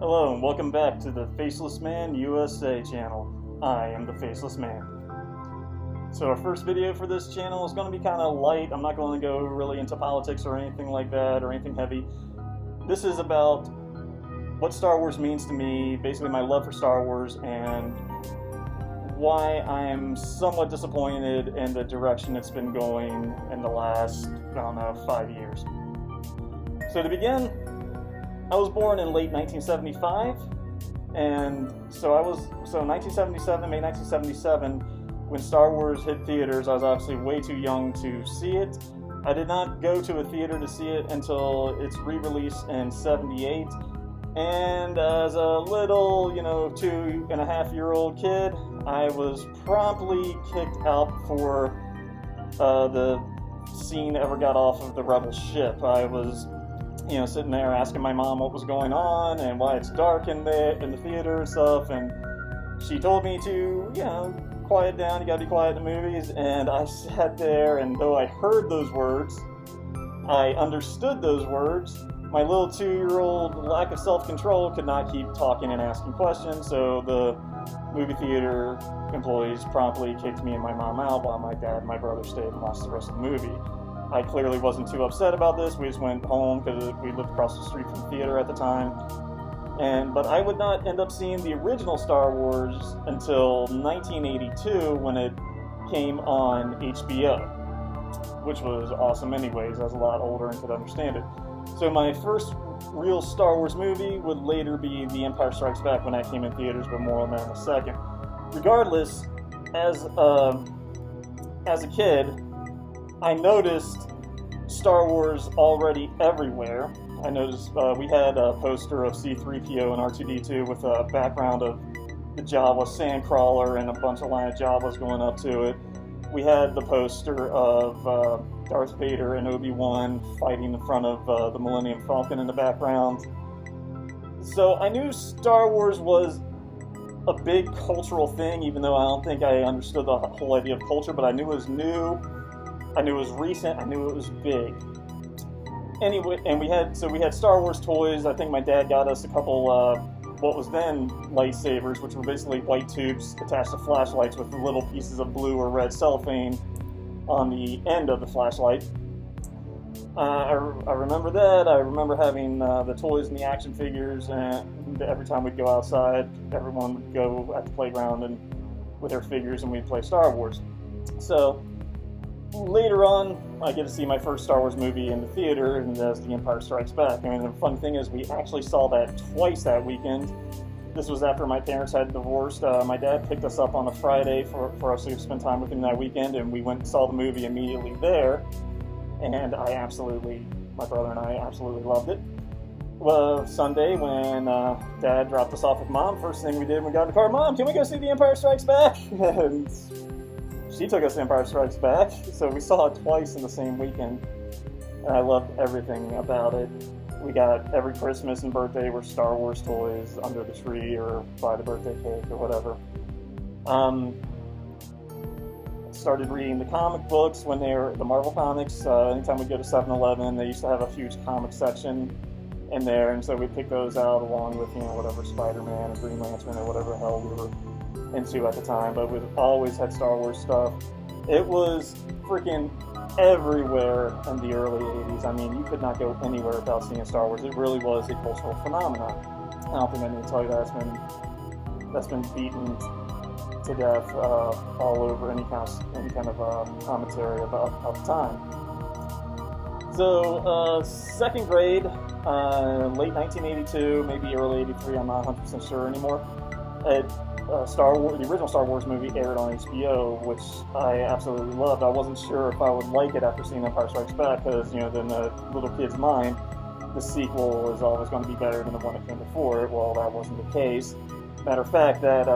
Hello and welcome back to the Faceless Man USA channel. I am the Faceless Man. So our first video for this channel is going to be kind of light. I'm not going to go really into politics or anything like that or anything heavy. This is about what Star Wars means to me, basically my love for Star Wars, and why I'm somewhat disappointed in the direction it's been going in the last, 5 years. So to begin, I was born in late 1975, and so 1977, May 1977, when Star Wars hit theaters, I was obviously way too young to see it. I did not go to a theater to see it until its re-release in '78, and as a little, 2.5-year-old kid, I was promptly kicked out before the scene ever got off of the Rebel ship. I was sitting there asking my mom what was going on and why it's dark in the theater and stuff, and she told me to, quiet down, you gotta be quiet in the movies, and I sat there, and though I heard those words, I understood those words, my little 2-year-old lack of self-control could not keep talking and asking questions, so the movie theater employees promptly kicked me and my mom out while my dad and my brother stayed and watched the rest of the movie. I clearly wasn't too upset about this. We just went home because we lived across the street from the theater at the time. But I would not end up seeing the original Star Wars until 1982 when it came on HBO, which was awesome anyways. I was a lot older and could understand it. So my first real Star Wars movie would later be The Empire Strikes Back when that came in theaters, but more on that in a second. Regardless, as a kid, I noticed Star Wars already everywhere. I noticed we had a poster of C-3PO and R2-D2 with a background of the Jawa Sandcrawler and a bunch of line of Jawas going up to it. We had the poster of Darth Vader and Obi-Wan fighting in front of the Millennium Falcon in the background. So I knew Star Wars was a big cultural thing, even though I don't think I understood the whole idea of culture, but I knew it was new. I knew it was recent, I knew it was big. Anyway, and we had Star Wars toys. I think my dad got us a couple, what was then lightsabers, which were basically white tubes attached to flashlights with little pieces of blue or red cellophane on the end of the flashlight. I remember that. I remember having the toys and the action figures, and every time we'd go outside, everyone would go at the playground and with their figures, and we'd play Star Wars. So later on, I get to see my first Star Wars movie in the theater, and that's The Empire Strikes Back. And the fun thing is, we actually saw that twice that weekend. This was after my parents had divorced. My dad picked us up on a Friday for us to spend time with him that weekend, and we went and saw the movie immediately there. And my brother and I absolutely loved it. Well, Sunday, when Dad dropped us off with Mom, first thing we did when we got in the car, Mom, can we go see The Empire Strikes Back? And she took us to Empire Strikes Back, so we saw it twice in the same weekend, and I loved everything about it. We got every Christmas and birthday were Star Wars toys under the tree or by the birthday cake or whatever. Started reading the comic books when they were the Marvel comics. Anytime we go to 7-Eleven, they used to have a huge comic section in there, and so we picked those out along with whatever Spider-Man or Green Lantern or whatever the hell we were into at the time, but we always had Star Wars stuff. It was freaking everywhere in the early 80s. I mean, you could not go anywhere without seeing Star Wars. It really was a cultural phenomenon. I don't think I need to tell you that's been beaten to death all over any kind of commentary about the time. So, second grade, late 1982, maybe early 83, I'm not 100% sure anymore. The original Star Wars movie aired on HBO, which I absolutely loved. I wasn't sure if I would like it after seeing Empire Strikes Back, because, in the little kid's mind, the sequel is always going to be better than the one that came before it. Well, that wasn't the case. Matter of fact, that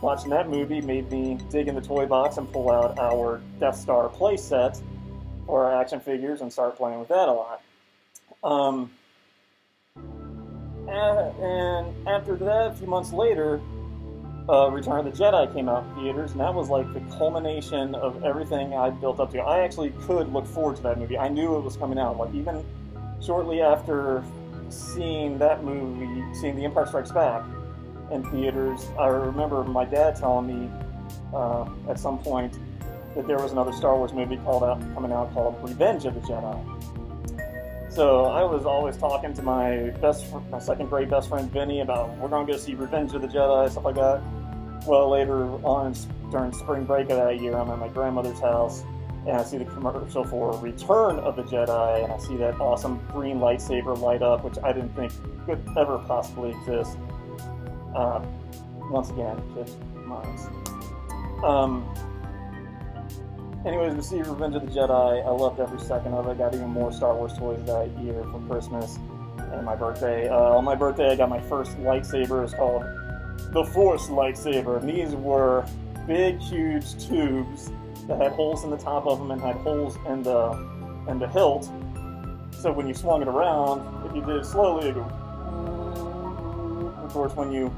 watching that movie made me dig in the toy box and pull out our Death Star play set for our action figures and start playing with that a lot. And after that, a few months later, Return of the Jedi came out in theaters, and that was like the culmination of everything I built up to. I actually could look forward to that movie. I knew it was coming out. Like, even shortly after seeing that movie, seeing The Empire Strikes Back in theaters, I remember my dad telling me at some point that there was another Star Wars movie coming out called Revenge of the Jedi. So I was always talking to my second grade best friend Vinny about, we're going to go see Revenge of the Jedi, stuff like that. Well, later on during spring break of that year, I'm at my grandmother's house, and I see the commercial for Return of the Jedi, and I see that awesome green lightsaber light up, which I didn't think could ever possibly exist. Once again, kids' minds. Anyways, we see Revenge of the Jedi. I loved every second of it. Got even more Star Wars toys that year for Christmas and my birthday. On my birthday, I got my first lightsaber. It's called the Force lightsaber. And these were big, huge tubes that had holes in the top of them and had holes in the hilt. So when you swung it around, if you did it slowly, it'd go. Of course, when you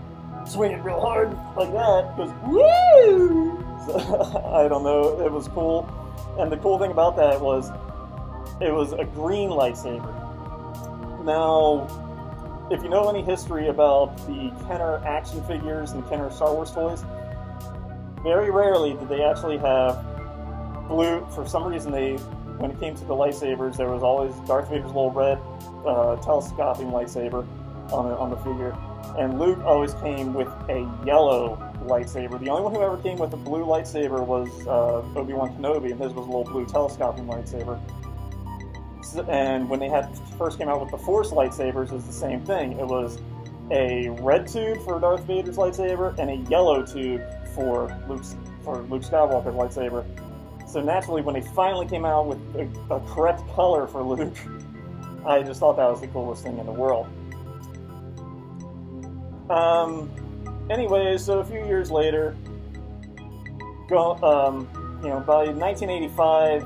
swing it real hard like that, it goes woo! So, I don't know, it was cool. And the cool thing about that was it was a green lightsaber. Now, if you know any history about the Kenner action figures and Kenner Star Wars toys, very rarely did they actually have blue. For some reason, when it came to the lightsabers, there was always Darth Vader's little red telescoping lightsaber on the figure. And Luke always came with a yellow lightsaber. The only one who ever came with a blue lightsaber was Obi-Wan Kenobi, and his was a little blue telescoping lightsaber. And when they first came out with the Force lightsabers, it was the same thing. It was a red tube for Darth Vader's lightsaber and a yellow tube for Luke Skywalker's lightsaber. So naturally, when they finally came out with a correct color for Luke, I just thought that was the coolest thing in the world. Anyways, so a few years later, by 1985,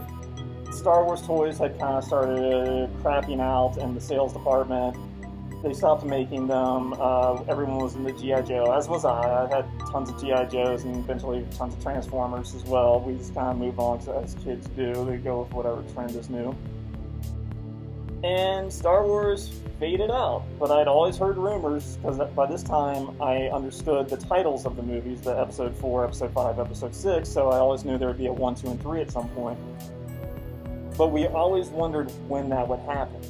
Star Wars toys had kind of started crapping out in the sales department. They stopped making them. Everyone was into G.I. Joe, as was I. I had tons of G.I. Joes and eventually tons of Transformers as well. We just kind of moved on as kids do. They go with whatever trend is new. And Star Wars faded out, but I'd always heard rumors, because by this time I understood the titles of the movies, the Episode 4, Episode 5, Episode 6, so I always knew there would be a 1, 2, and 3 at some point. But we always wondered when that would happen.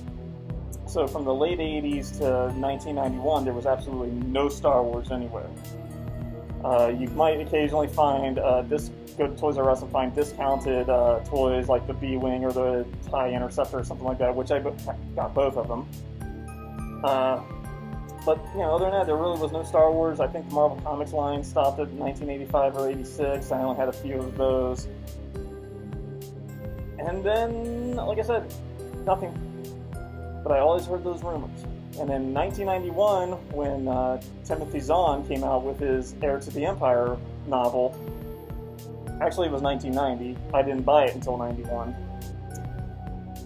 So from the late 80s to 1991, there was absolutely no Star Wars anywhere. You might occasionally find, go to Toys R Us and find discounted toys like the B-Wing or the TIE Interceptor or something like that, which I got both of them. But, other than that, there really was no Star Wars. I think the Marvel Comics line stopped at 1985 or 86. I only had a few of those. And then, like I said, nothing. But I always heard those rumors. And in 1991, when Timothy Zahn came out with his Heir to the Empire novel, actually it was 1990. I didn't buy it until 91.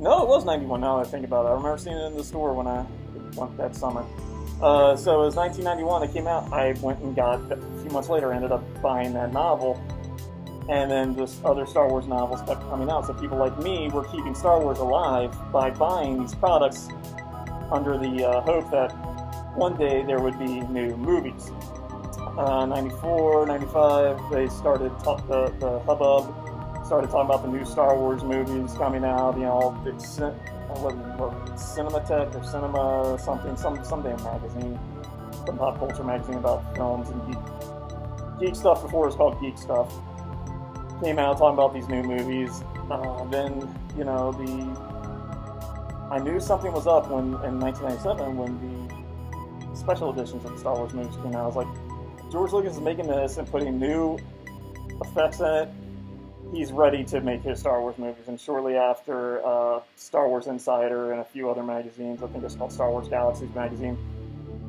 No, it was 91 now that I think about it. I remember seeing it in the store when I went that summer. So it was 1991 it came out. I went and got, a few months later, I ended up buying that novel. And then just other Star Wars novels kept coming out. So people like me were keeping Star Wars alive by buying these products under the hope that one day there would be new movies. 94, 95, they started, the hubbub started talking about the new Star Wars movies coming out, Cinematech or Cinema something, some damn magazine, some pop culture magazine about films and geek stuff before it was called Geek Stuff. Came out talking about these new movies. Then, I knew something was up when in 1997 when the special editions of the Star Wars movies came out. I was like, George Lucas is making this and putting new effects in it. He's ready to make his Star Wars movies. And shortly after, Star Wars Insider and a few other magazines, I think it's called Star Wars Galaxies magazine,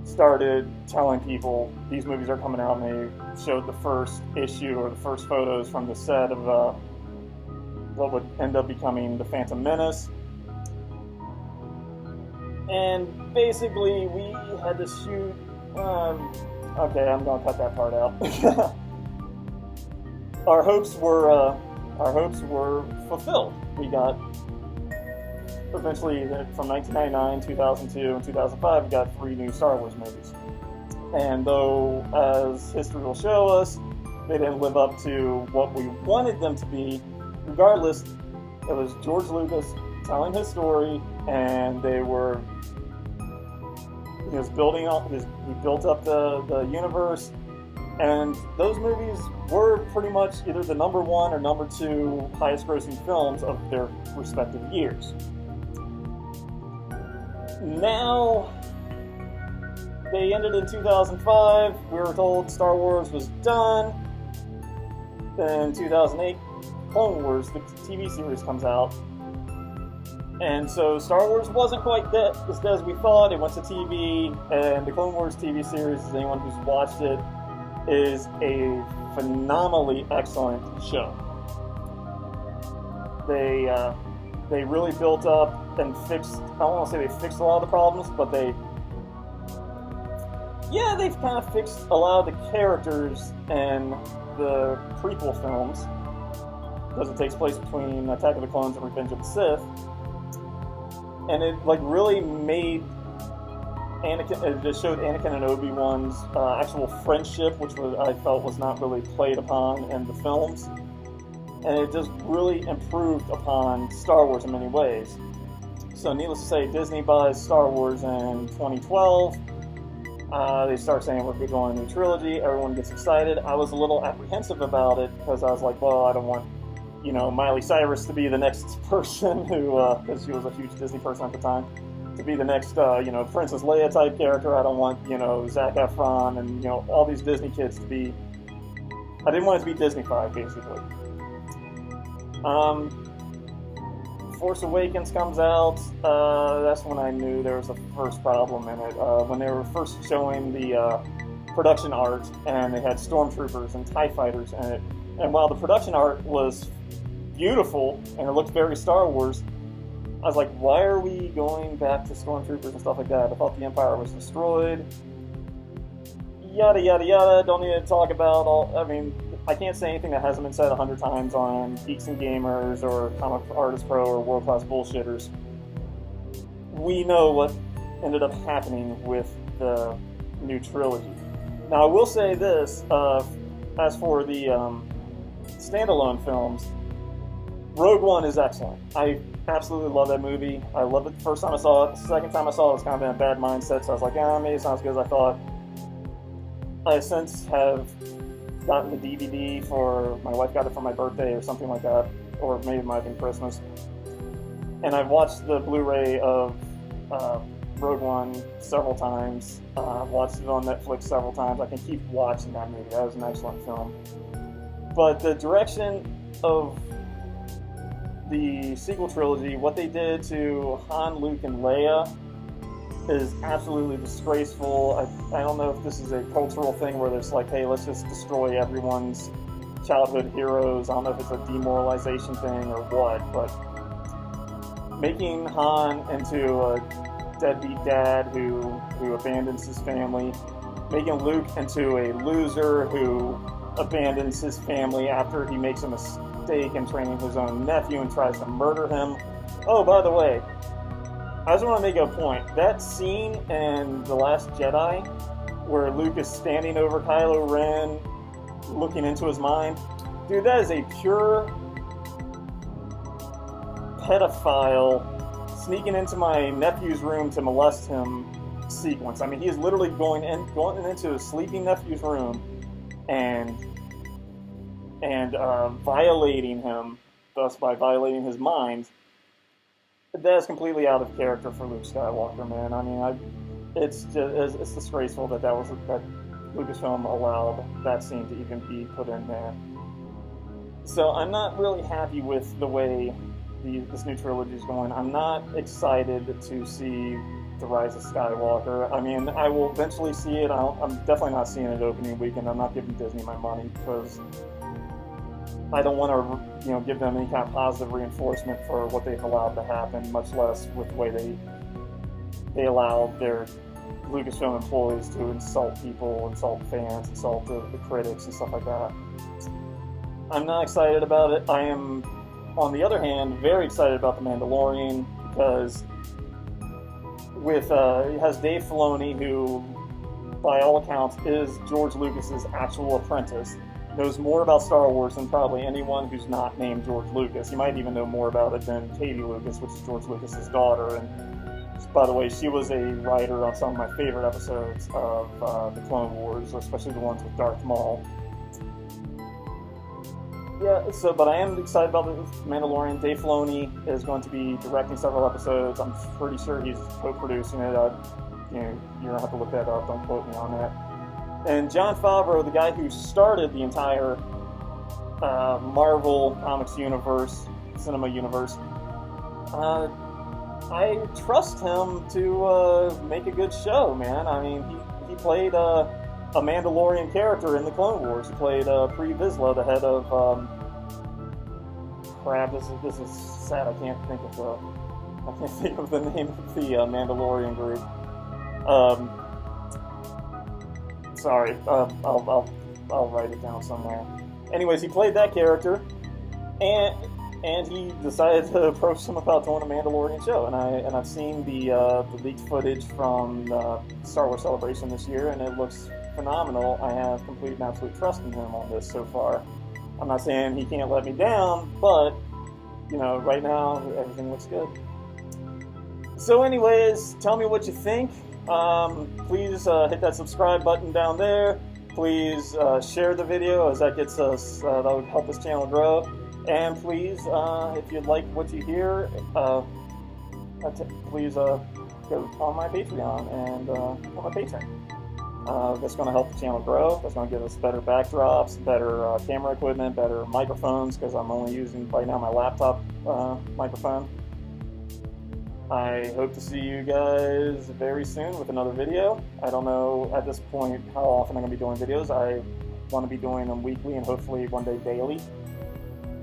started telling people these movies are coming out, and they showed the first issue or the first photos from the set of what would end up becoming The Phantom Menace. And basically, we had to shoot. Okay, I'm gonna cut that part out. Our hopes were fulfilled. We got eventually, from 1999, 2002, and 2005, we got 3 new Star Wars movies. And though, as history will show us, they didn't live up to what we wanted them to be, regardless, it was George Lucas telling his story, and they were, he was building up, he built up the universe, and those movies were pretty much either the #1 or #2 highest grossing films of their respective years. Now, they ended in 2005. We were told Star Wars was done. Then 2008, Clone Wars, the TV series, comes out. And so Star Wars wasn't quite as dead as we thought. It went to TV, and the Clone Wars TV series, as anyone who's watched it, is a phenomenally excellent show. They really built up and fixed, I don't want to say they fixed a lot of the problems, but they've kind of fixed a lot of the characters in the prequel films, because it takes place between Attack of the Clones and Revenge of the Sith. And it really made Anakin, it just showed Anakin and Obi-Wan's actual friendship, which I felt was not really played upon in the films. And it just really improved upon Star Wars in many ways. So needless to say, Disney buys Star Wars in 2012. They start saying we're going a new trilogy. Everyone gets excited. I was a little apprehensive about it because I was like, well, I don't want, Miley Cyrus to be the next person who, because she was a huge Disney person at the time, to be the next, Princess Leia type character. I don't want, Zac Efron and, all these Disney kids to be, I didn't want it to be Disney-fied, basically. Force Awakens comes out, that's when I knew there was a first problem in it. When they were first showing the production art, and they had stormtroopers and TIE fighters in it, and while the production art was beautiful and it looked very Star Wars, I was like, why are we going back to stormtroopers and stuff like that? I thought the Empire was destroyed. Yada yada yada, don't need to talk about I can't say anything that hasn't been said 100 times on Geeks and Gamers or Comic Artist Pro or World Class Bullshitters. We know what ended up happening with the new trilogy. Now, I will say this, as for the standalone films, Rogue One is excellent. I absolutely love that movie. I loved it the first time I saw it. The second time I saw it, I was kind of in a bad mindset, so I was like, maybe it's not as good as I thought. I since have gotten the DVD for, my wife got it for my birthday or something like that, or maybe it might have been Christmas. And I've watched the Blu-ray of Rogue One several times. I've watched it on Netflix several times. I can keep watching that movie. That was an excellent film. But the direction of the sequel trilogy, what they did to Han, Luke, and Leia is absolutely disgraceful. I don't know if this is a cultural thing where it's like, hey, let's just destroy everyone's childhood heroes. I don't know if it's a demoralization thing or what, but making Han into a deadbeat dad who abandons his family, making Luke into a loser who abandons his family after he makes a mistake in training his own nephew and tries to murder him. Oh, by the way, I just want to make a point. That scene in The Last Jedi where Luke is standing over Kylo Ren looking into his mind, dude, that is a pure pedophile sneaking into my nephew's room to molest him sequence. I mean, he is literally going into his sleeping nephew's room and violating him, thus by violating his mind. That is completely out of character for Luke Skywalker, man. I mean, it's disgraceful that Lucasfilm allowed that scene to even be put in there. So I'm not really happy with the way this new trilogy is going. I'm not excited to see The Rise of Skywalker. I mean, I will eventually see it. I'm definitely not seeing it opening weekend. I'm not giving Disney my money because I don't want to, give them any kind of positive reinforcement for what they've allowed to happen, much less with the way they allow their Lucasfilm employees to insult people, insult fans, insult the critics and stuff like that. I'm not excited about it. I am, on the other hand, very excited about The Mandalorian. because it has Dave Filoni, who, by all accounts, is George Lucas's actual apprentice, knows more about Star Wars than probably anyone who's not named George Lucas. He might even know more about it than Katie Lucas, which is George Lucas's daughter. And by the way, she was a writer on some of my favorite episodes of the Clone Wars, especially the ones with Darth Maul. Yeah, but I am excited about the Mandalorian. Dave Filoni is going to be directing several episodes. I'm pretty sure he's co-producing it. You're gonna have to look that up. Don't quote me on that. And Jon Favreau, the guy who started the entire Marvel Comics universe, cinema universe, I trust him to make a good show, man. I mean, he played a Mandalorian character in the Clone Wars. He played Pre Vizsla, the head of crap. This is sad. I can't think of the name of the Mandalorian group. Sorry, I'll write it down somewhere. Anyways, he played that character, and he decided to approach him about doing a Mandalorian show. And I've seen the leaked footage from Star Wars Celebration this year, and it looks phenomenal. I have complete and absolute trust in him on this so far. I'm not saying he can't let me down, but right now everything looks good. So anyways, tell me what you think. Please hit that subscribe button down there. Please share the video, as that gets us, that would help this channel grow. And please, if you like what you hear, please go on my Patreon and become a patron. That's going to help the channel grow. That's going to give us better backdrops, better camera equipment, better microphones, because I'm only using right now my laptop microphone. I hope to see you guys very soon with another video. I don't know at this point how often I'm going to be doing videos. I want to be doing them weekly and hopefully one day daily.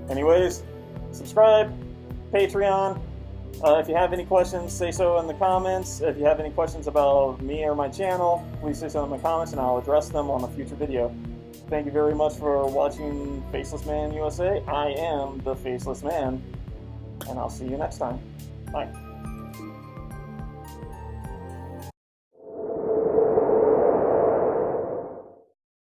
Anyways, subscribe, Patreon. If you have any questions, say so in the comments. If you have any questions about me or my channel, please say so in the comments and I'll address them on a future video. Thank you very much for watching Faceless Man USA. I am the Faceless Man, and I'll see you next time. Bye.